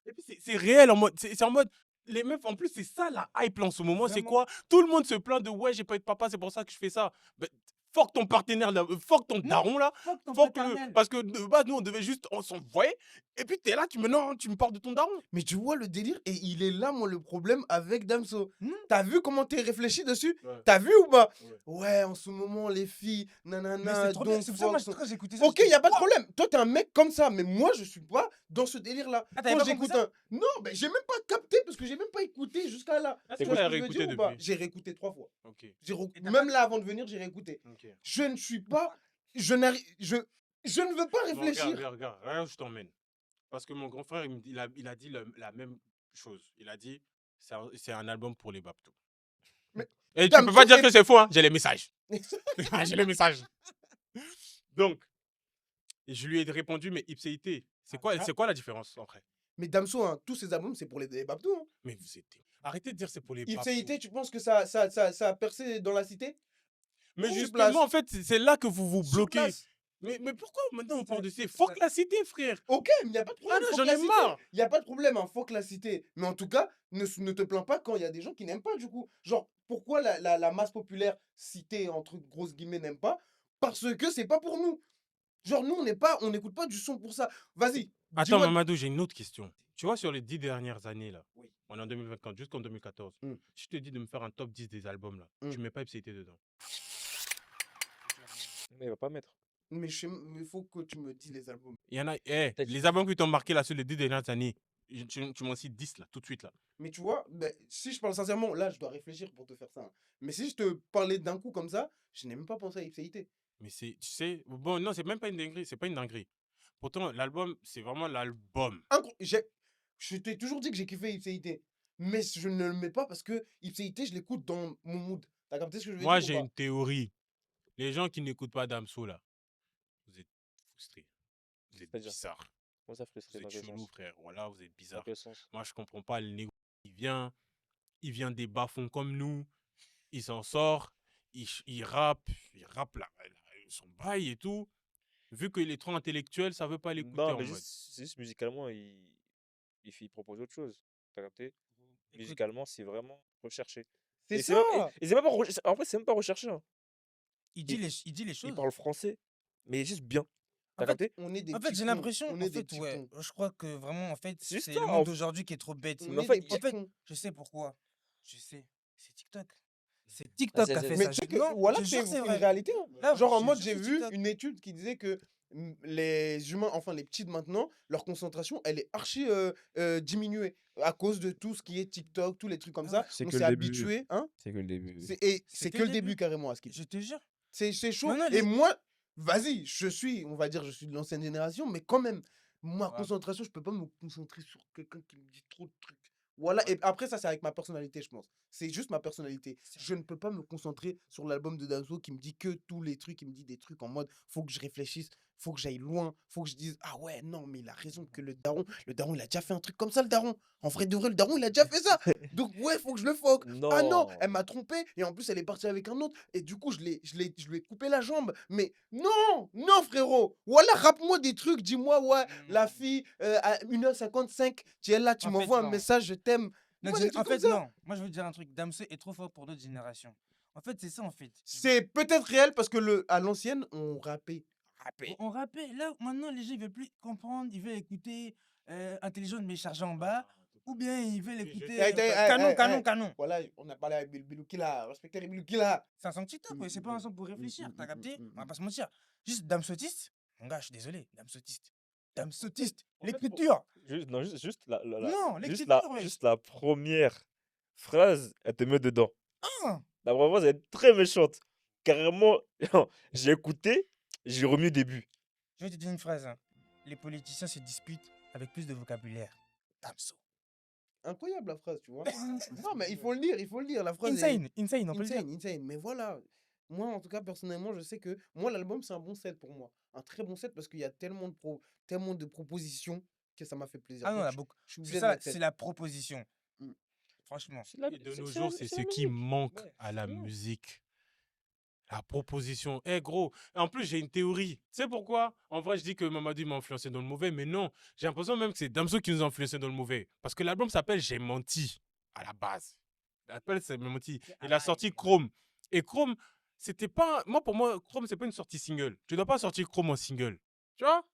Et puis, c'est réel en mode. C'est en mode. Les meufs, en plus, c'est ça la hype là, en ce moment. C'est Vraiment. quoi? Tout le monde se plaint de ouais, j'ai pas eu de papa, c'est pour ça que je fais ça. Ben, fuck ton partenaire là, fuck ton daron là. Fuck ton Fuck paternel. le. Parce que de base, nous, on devait juste s'envoyer. Et puis, t'es là, tu me parles de ton daron. Mais tu vois le délire, et il est là, moi, le problème avec Damso. Hmm. T'as vu comment t'es réfléchi dessus? Ouais. T'as vu ou pas? Ouais. Ouais, en ce moment, les filles, Mais nanana, c'est trop bien. donc C'est pour ça que moi, fuck son- quand j'ai écouté ça. Ok, y a pas de problème. Toi, t'es un mec comme ça, mais moi, je suis pas dans ce délire-là. Ah, t'avais Quand pas compris j'écoute un. Non, mais j'ai même pas capté parce que j'ai même pas écouté jusqu'à là. Ah, Tu c'est vois quoi, ce t'as que je veux réécouté dire ou pas? depuis? J'ai réécouté 3 fois. Ok. t'as Même là, avant de venir, j'ai réécouté. Ok. Je ne suis pas. Je n'arrive. Je ne veux pas Bon, réfléchir. regarde, je t'emmène. Parce que mon grand frère, il a dit la même chose. Il a dit, c'est un album pour les Babtou. Mais- Et tu Damso peux pas dire est- que c'est faux, hein. J'ai les messages. J'ai les messages. Donc, je lui ai répondu, mais ipséité, c'est quoi la différence après? Mais Damso, hein, tous ses albums, c'est pour les Babtou. Hein. Mais vous êtes. Arrêtez de dire c'est pour les Babtou. Ipséité, tu penses que ça a percé dans la cité? Mais Sur justement, place. en fait, c'est là que vous vous Sur bloquez. place. Mais pourquoi maintenant on parle de ces? Fuck la cité, frère. Ok, mais il n'y a pas de problème. non, fuck j'en la ai cité. marre. Il n'y a pas de problème, hein, fuck la cité. Mais en tout cas, ne te plains pas quand il y a des gens qui n'aiment pas, du coup. Genre, pourquoi la masse populaire, citée entre grosses guillemets, n'aime pas? Parce que c'est pas pour nous. Genre, nous, on n'écoute pas du son pour ça. Vas-y, Attends, dis-moi. Mamadou, j'ai une autre question. Tu vois, sur les 10 dernières années, là, Oui. on est en 2024, jusqu'en 2014, Mm. si je te dis de me faire un top 10 des albums, là, Mm. tu mets pas Ipséité dedans. Mais il va pas mettre. Mais il faut que tu me dises les albums. Il y en a, Peut-être. les albums qui t'ont marqué, là, sur les 10 dernières années, tu m'en cites 10, là, tout de suite, là. Mais tu vois, ben, si je parle sincèrement, là, je dois réfléchir pour te faire ça, hein. Mais si je te parlais d'un coup comme ça, je n'ai même pas pensé à Ipséité. Mais c'est, tu sais, bon, non, c'est même pas une dinguerie, c'est pas une dinguerie. Pourtant, l'album, c'est vraiment l'album. Je t'ai toujours dit que j'ai kiffé Ipséité. Mais je ne le mets pas parce que Ipséité, je l'écoute dans mon mood. T'as capté ce que je veux Moi, dire ou j'ai pas? une théorie. Les gens qui n'écoutent pas Damso, là, vous êtes frustrés. Vous êtes C'est-à-dire, bizarres. comment ça Vous frustré dans êtes quel chelou, sens? frère. Voilà, vous êtes Dans bizarres. quel sens? Moi, je comprends pas le négro. Il vient des bas-fonds comme nous. Il s'en sort. Il rappe son bail et tout. Vu qu'il est trop intellectuel, ça veut pas l'écouter Non, en mais mode. c'est juste musicalement, il propose autre chose. T'as capté? Écoute, Musicalement, c'est vraiment recherché. C'est Et c'est même, ça! et c'est même pas, en fait, c'est même pas recherché, hein. il dit Il, les il choses. parle français, mais juste bien. En T'as fait, capté? On est des en fait, petits j'ai cons. l'impression, On en est des fait, petits ouais, cons. je crois que vraiment, en fait, C'est juste c'est ça. le monde d'aujourd'hui qui est trop bête. On Mais en est fait, des petits En fait, cons. je sais pourquoi. Je sais. C'est TikTok. C'est Ah, TikTok qui a fait Mais ça. tu sais que, Non, voilà, je te c'est jure, c'est une vrai. réalité, hein. Là, Genre, en je te mode, jure, j'ai c'est vu TikTok. une étude qui disait que les humains, enfin les petites maintenant, leur concentration, elle est archi diminuée à cause de tout ce qui est TikTok, tous les trucs comme Ah ça. ouais. c'est On que s'est le début. habitué, hein. C'est que le début. Et C'est c'est que que le le début début. carrément à Skip. Je te jure. C'est chaud. Maintenant, Et moi, vas-y, on va dire, je suis de l'ancienne génération, mais quand même, ma Ouais. concentration, je peux pas me concentrer sur quelqu'un qui me dit trop de trucs. Voilà, Ouais. et après, ça, c'est avec ma personnalité, je pense. C'est juste ma personnalité. C'est- Je ne peux pas me concentrer sur l'album de Damso qui me dit que tous les trucs, il me dit des trucs en mode, faut que je réfléchisse, faut que j'aille loin, faut que je dise, ah ouais, non, mais il a raison que le daron, il a déjà fait un truc comme ça, le daron. En vrai de vrai, le daron, il a déjà fait ça. Donc, ouais, faut que je le foque. Ah non, elle Non. m'a trompé et en plus elle est partie avec un autre et du coup je lui ai coupé la jambe. Mais non, non frérot. Voilà, rappe-moi des trucs, dis-moi ouais, la fille à 1h55, tu es là, tu En fait, m'envoies un non. message, je t'aime. Notre Moi des En trucs comme fait, ça. non. Moi, je veux te dire un truc. Damso est trop fort pour notre génération. En fait, c'est ça, en fait. C'est peut-être réel parce que à l'ancienne on rappait. On rappelle. Là, maintenant, les gens, ils veulent plus comprendre. Ils veulent écouter Intelligent mais chargé en bas. Ou bien ils veulent écouter canon. Voilà, on a parlé avec Bilouki là, respectez Bilouki là. C'est un son TikTok, ouais. C'est pas un son pour réfléchir. T'as capté? On va pas se mentir. Juste Damsotiste. Mon gars, je suis désolé. Damsotiste. En fait, L'écriture. Non, juste Non, juste l'écriture, ouais. juste la première phrase, elle te met dedans. Ah, La première phrase, elle est très méchante. Carrément, j'ai écouté, j'ai remis au début. je vais te dire une phrase, hein. Les politiciens se disputent avec plus de vocabulaire. Damso. Incroyable la phrase, tu vois. Non mais il faut le lire, la phrase est Insane, on peut le dire. insane. Mais voilà, moi en tout cas personnellement, je sais que moi l'album c'est un bon set pour moi, un très bon set parce qu'il y a tellement de propositions que ça m'a fait plaisir. Ah non, Donc, la je beaucoup. suis C'est obligé de ça, mettre c'est set. la proposition. Mm. Franchement. Et de nos jours, c'est ce qui manque à la musique. La proposition. Eh gros, en plus j'ai une théorie. Tu sais pourquoi? En vrai, je dis que Mamadou m'a influencé dans le mauvais, mais non. J'ai l'impression même que c'est Damso qui nous a influencé dans le mauvais. Parce que l'album s'appelle J'ai menti à la base. L'appel c'est J'ai menti. Il a sorti Chrome. Et Chrome, c'était pas. Pour moi, Chrome, c'est pas une sortie single. Tu dois pas sortir Chrome en single. Tu vois?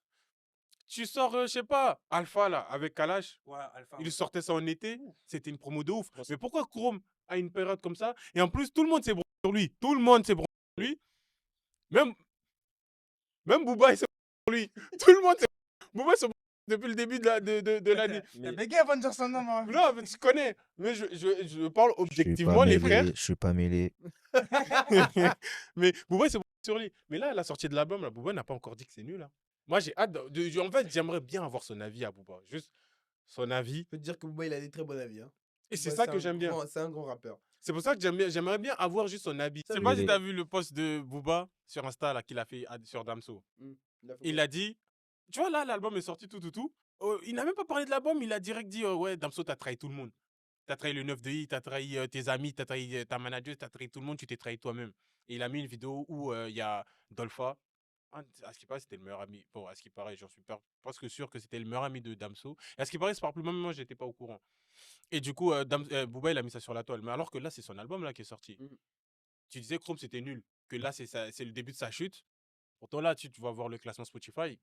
Tu sors, je sais pas, Alpha là, avec Kalash. Ouais, Alpha. Il sortait ça en été. C'était une promo de ouf. Moi, Mais pourquoi Chrome a une période comme ça? Et en plus, tout le monde s'est branlé sur lui. Tout le monde s'est branlé sur lui. Même Booba, il s'est branlé sur lui. Tout le monde s'est Booba s'est branlé depuis le début de l'année. T'as bégué avant de dire son nom, moi. Non, mais tu connais. Mais je parle objectivement, les frères. Je suis pas mêlé. Mais Booba, il s'est branlé sur lui. Mais là, à la sortie de l'album, Booba n'a pas encore dit que c'est nul. Hein. Moi, j'ai hâte. En fait, j'aimerais bien avoir son avis à Booba. Juste son avis. Je peux te dire que Booba il a des très bons avis, hein. Et c'est Booba, ça que j'aime bien. C'est un grand rappeur. C'est pour ça que j'aimerais bien avoir juste son avis. Je sais Ça, pas mais- si tu as vu le post de Booba sur Insta là, qu'il a fait sur Damso. Il a fait Il quoi? a dit, tu vois là, l'album est sorti tout. Il n'a même pas parlé de l'album, il a direct dit, ouais, Damso, t'as trahi tout le monde. T'as trahi le 9 de I, t'as trahi tes amis, t'as trahi ta manager, t'as trahi tout le monde, tu t'es trahi toi-même. Et il a mis une vidéo où il y a Dolpha À ce qui paraît, c'était le meilleur ami. Bon, à ce qui paraît, j'en suis presque sûr que c'était le meilleur ami de Damso. Et à ce qui paraît, c'est par plus même moi, j'étais pas au courant. Et du coup, Booba, il a mis ça sur la toile. Mais alors que là, c'est son album là qui est sorti. Mhm. Tu disais Chrome, c'était nul. Que là, c'est le début de sa chute. Pourtant, là, tu vas voir le classement Spotify.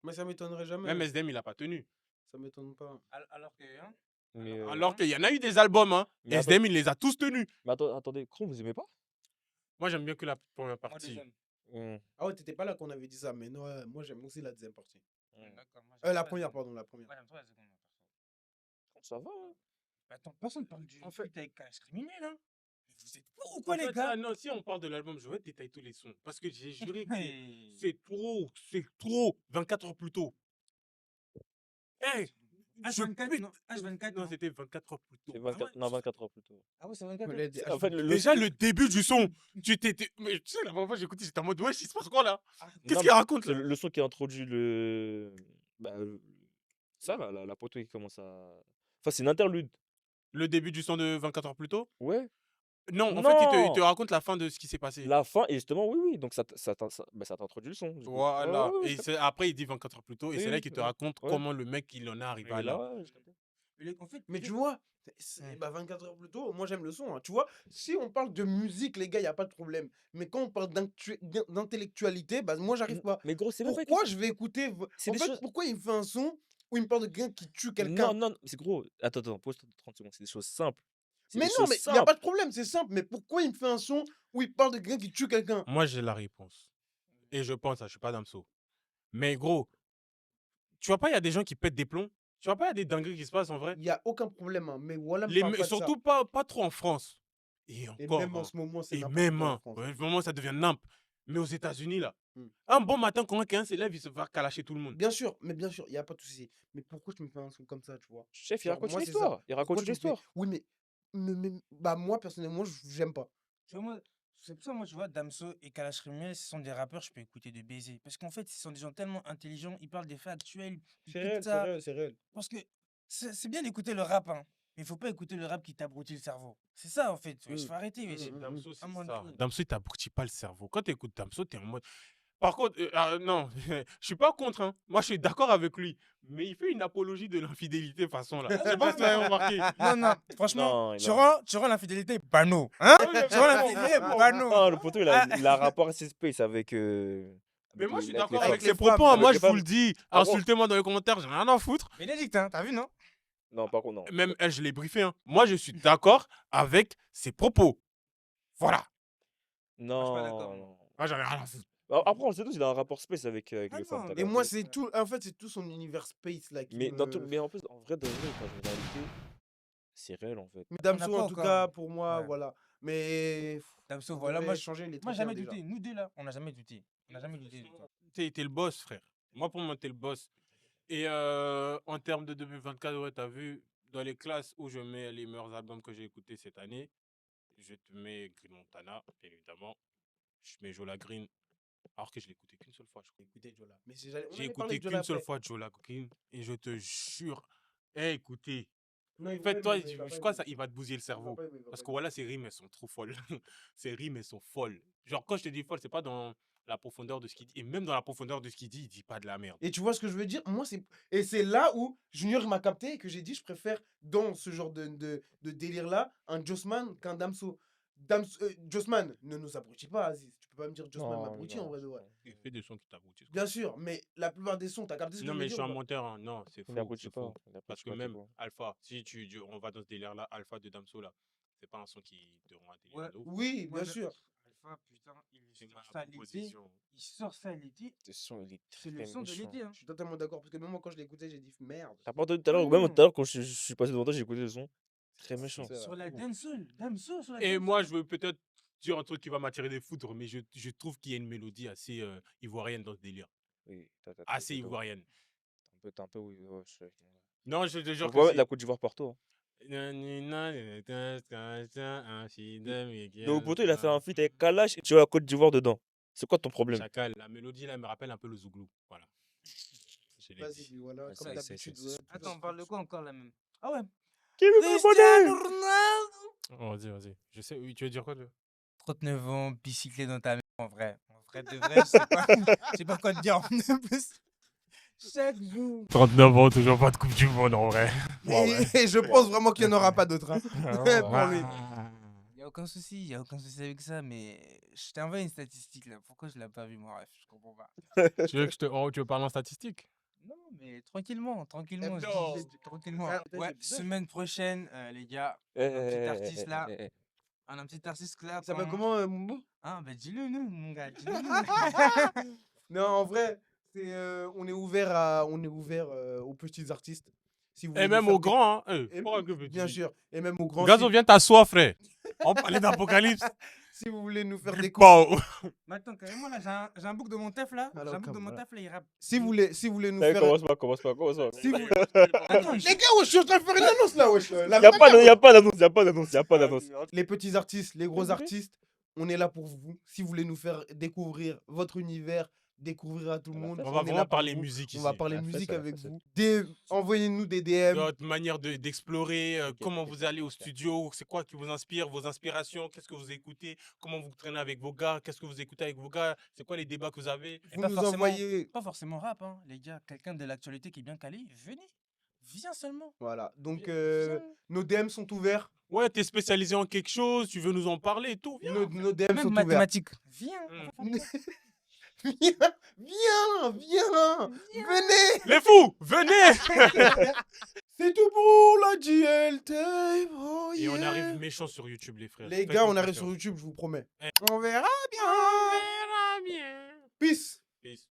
Mais ça m'étonnerait jamais. Même SDM, il a pas tenu. Ça m'étonne pas. Alors que, hein, Mais, Alors qu'il y en a eu des albums, hein. Mais SDM, il les a tous tenus. mais attendez, Chrome, vous aimez pas? Moi, j'aime bien que la première moi, partie. deuxième. Mmh. Ah ouais, t'étais pas là qu'on avait dit ça, mais non, moi j'aime aussi la deuxième partie. D'accord, moi, j'aime La trop première, seconde. pardon, la première. Moi, j'aime trop la seconde, moi, perso. Ça va, hein. Mais attends, personne parle du En fait- feat avec Cash Criminel, hein. Mais vous êtes fous ou quoi, En les fait, gars? là, non, si on parle de l'album, je vais détailler tous les sons. Parce que j'ai juré que Hey. c'est trop, c'est trop. 24 heures plus tôt. Hey, H24, non, H24, non, non. c'était 24 heures plus tôt. C'est Ah ouais, 24, non, 24 heures plus tôt. Ah ouais, c'est 24 Mais heures. les- En fait, le Déjà, le début du son, tu t'étais. Mais tu sais, la première fois que j'ai écouté, j'étais en mode, wesh, il se passe quoi là? Ah, Qu'est-ce Non, qu'il raconte c'est là? le son qui a introduit le. Bah, ça, là, la poteau qui commence à. Enfin, c'est une interlude. Le début du son de 24 heures plus tôt? Ouais. Non, en fait, il te Non! raconte la fin de ce qui s'est passé. La fin, et justement, oui, oui. Donc, ça t'introduit le son. Du coup. Voilà. Ouais, ouais, Et je capte. après, il dit 24 heures plus tôt. Et c'est Oui, là qu'il te oui, raconte ouais. comment le mec, il en est arrivé à Et là. là, ouais, je capte. En fait, Mais tu vois, bah 24 heures plus tôt, moi j'aime le son. Hein. Tu vois, si on parle de musique, les gars, il n'y a pas de problème. Mais quand on parle d'intellectualité, bah moi j'arrive pas. Mais gros, c'est même pas une Pourquoi question. je vais écouter. C'est En des fait, choses. pourquoi il me fait un son où il me parle de quelqu'un qui tue Non, quelqu'un? non, c'est gros. Attends, pose-toi 30 secondes. C'est des choses simples. C'est Mais des non, choses mais il n'y a pas simples. de problème, c'est simple. Mais pourquoi il me fait un son où il parle de quelqu'un qui tue quelqu'un? Moi, j'ai la réponse. Et je pense, je suis pas Damso. Mais gros, tu vois pas, il y a des gens qui pètent des plombs. Tu vois pas, il y a des dingueries qui se passent en vrai. Il n'y a aucun problème. Hein. Mais voilà, me Les parle me- pas de ça. surtout pas trop en France. Et Et encore, même en hein. ce moment, c'est Et n'importe même, quoi en hein. France. Ouais, vraiment, ça devient nimp. Mais aux États-Unis, là, Hmm. un bon matin, quand quelqu'un s'élève, il se va calacher tout le monde. Bien sûr, il n'y a pas de souci. Mais pourquoi tu me fais un son comme ça, tu vois? Chef, il Genre, raconte moi, une c'est ça. histoire. Il raconte Pourquoi une tu me fais. histoire. Oui, bah, moi, personnellement, j'aime pas. tu vois, moi, c'est pour ça, moi, tu vois, Damso et Kalash Criminel, ce sont des rappeurs, je peux écouter de baiser. Parce qu'en fait, ce sont des gens tellement intelligents, ils parlent des faits actuels, ils piquent ça. c'est réel. Parce que c'est bien d'écouter le rap, hein. Mais il faut pas écouter le rap qui t'abrutit le cerveau. C'est ça, en fait. Wesh, Mm. faut arrêter, wesh. Damso, c'est À un moment ça. donné. Damso, il t'abrutit pas le cerveau. Quand tu écoutes Damso, tu es en mode. Par contre, non, je suis pas contre. Hein. Moi, je suis d'accord avec lui. Mais il fait une apologie de l'infidélité façon là. Je sais pas si tu l'as remarqué. Non, non, franchement, Non, tu rends l'infidélité bano. Hein? Tu rends l'infidélité bano. Non, le poteau, il a un rapport assez space avec. Mais moi, je suis avec les d'accord femmes. avec les ses propos. femmes, Hein. avec Moi, les je vous femmes. le dis. Ah bon? Insultez-moi dans les commentaires, j'en ai rien à foutre. Bénédicte, hein, t'as vu, non? Non, par contre, non. Même elle, je l'ai briefé. Hein. Moi, je suis d'accord avec ses propos. Voilà. suis pas d'accord, Non, moi. non. Moi, j'en ai rien à foutre. Après, on sait tous, il a un rapport space avec Ah les femmes. non, t'as Et capté. moi, c'est tout. En fait, c'est tout son univers space là qui Mais, me. mais en plus, en vrai, de vrai, quand je réalité, c'est réel en fait. Mais On n'a Damso, pas en tout encore. cas, pour moi, Ouais. voilà. Mais. Damso, voilà, moi, changer les moi, trucs jamais déjà. douté. Nous deux, là, on n'a jamais douté. On n'a jamais douté. T'es le boss, frère. Moi, pour moi, t'es le boss. Et en termes de 2024, ouais, t'as vu, dans les classes où je mets les meilleurs albums que j'ai écoutés cette année, je te mets Green Montana, bien évidemment. Je mets Jola Green, alors que je l'ai écouté qu'une seule fois, je crois. Écoutez, Jola. Mais J'ai écouté qu'une seule fois Jola Green, et je te jure, écoutez, en fait, toi, je crois que ça, il va te bousiller le cerveau. Parce que voilà, ces rimes, elles sont trop folles. Ces rimes, elles sont folles. Genre, quand je te dis folle, c'est pas dans la profondeur de ce qu'il dit. Et même dans la profondeur de ce qu'il dit pas de la merde. Et tu vois ce que je veux dire? Moi, c'est. Et c'est là où Junior m'a capté et que j'ai dit, je préfère, dans ce genre de délire-là, un Jossman qu'un Damso. Jossman, ne nous abrutis pas, Aziz. Tu peux pas me dire Jossman m'abrutit en vrai de vrai. Il fait des sons qui t'aboutissent. Bien sûr, mais la plupart des sons, t'as capté ce que Non, je veux mais je dire suis ou un pas? menteur. Hein. Non, c'est Il faux. n'abrutit C'est pas. faux. Il n'abrutit Parce que pas, même c'est bon. Alpha, si on va dans ce délire-là, Alpha de Damso, là, c'est pas un son qui te rend intelligent. Ouais. de ouf. Oui, bien sûr. Alpha, putain, C'est il ma sort ça l'été. proposition. Il sort ça l'été. Ce son, il est C'est très le son de méchant. l'été, hein. Je suis totalement d'accord parce que même moi, quand je l'ai écouté, j'ai dit merde. T'as pas entendu tout à l'heure, Ah même non. tout à l'heure, quand je suis passé devant toi, j'ai écouté le son. Très méchant. C'est Sur la ouf. dancehall. Damso sur la Et dancehall. moi, je veux peut-être dire un truc qui va m'attirer des foudres, mais je trouve qu'il y a une mélodie assez ivoirienne dans ce délire. Oui, Assez ivoirienne. T'es un peu, oui. Ouais, Non, je te on jure peut que mettre la Côte d'Ivoire partout. Hein. Le poteau, il a fait un feat avec Kalash et tu as la Côte d'Ivoire dedans. C'est quoi ton problème? Chacal, la mélodie là elle me rappelle un peu le Zouglou. Voilà. Je l'ai Vas-y, dit. dis, voilà, Ah, comme c'est- d'habitude. c'est- ouais. Attends, on parle de quoi encore là même? Ah ouais. Qui veut m'abonner? Ronaldo. Oh, vas-y, vas-y. Je sais, oui, tu veux dire quoi toi 39 ans, bicyclette dans ta mère, en vrai. En vrai. Après, de vrai, je sais pas quoi te dire. En plus, chaque jour. 39 ans, toujours pas de Coupe du Monde en vrai. Et je pense vraiment qu'il n'y en aura pas d'autres. Hein. Pour lui. Il n'y a aucun souci, il n'y a aucun souci avec ça, mais je t'ai envoyé une statistique là. Pourquoi je l'ai pas vu, moi? Bref, je comprends pas. Tu veux que tu veux parler en statistique? Non, mais tranquillement, tranquillement. Je non. dis tranquillement. Ah, Ouais, semaine prochaine, les gars, un petit artiste là. Un petit artiste là. Ça s'appelle comment, Mumbo? Ah, bah dis-le nous, mon gars, dis-le nous. Non, en vrai, on est ouvert aux petits artistes. Si vous voulez Et nous même faire aux grands, hein. Et Pourquoi même- que petit? bien sûr. Et même aux grands. Gazo, viens t'asseoir, frère. On parlait d'Apocalypse. Si vous voulez nous faire découvrir. Bon. Mais attends, carrément là, j'ai un bouc de mon taf là. Alors, J'ai un bouc de comme mon voilà. taf là, il rappe. Si vous voulez nous Allez, faire. commence pas. Si vous- Attends, Les gars, wesh, je suis en train de faire une annonce là, wesh. La Y a vraie pas d'annonce. Les petits artistes, les gros artistes, on est là pour vous. Si vous voulez nous faire découvrir votre univers, découvrir à tout le monde. On est va là vraiment pour parler vous. musique ici. On va parler Ah, musique facile, avec facile. vous. Envoyez-nous des DM. Votre manière d'explorer, comment ok, vous allez au studio, c'est quoi qui vous inspire, vos inspirations, qu'est-ce que vous écoutez, comment vous traînez avec vos gars, qu'est-ce que vous écoutez avec vos gars, c'est quoi les débats que vous avez. Vous pas nous forcément- envoyez. Pas forcément rap, hein, les gars. Quelqu'un de l'actualité qui est bien calé, venez. Viens seulement. Voilà. Donc, Viens. nos DM sont ouverts. Ouais, t'es spécialisé en quelque chose, tu veux nous en parler et tout, viens. Nos DM Même sont ouverts. mathématiques. Viens. Mm. Viens. Venez. Les fous, venez. C'est tout pour la GLT. Oh, Et on yeah. arrive méchant sur YouTube, les frères. Les Faites gars, on votre arrive affaire. sur YouTube, je vous promets. Eh. On verra bien. On verra bien. Peace. Peace.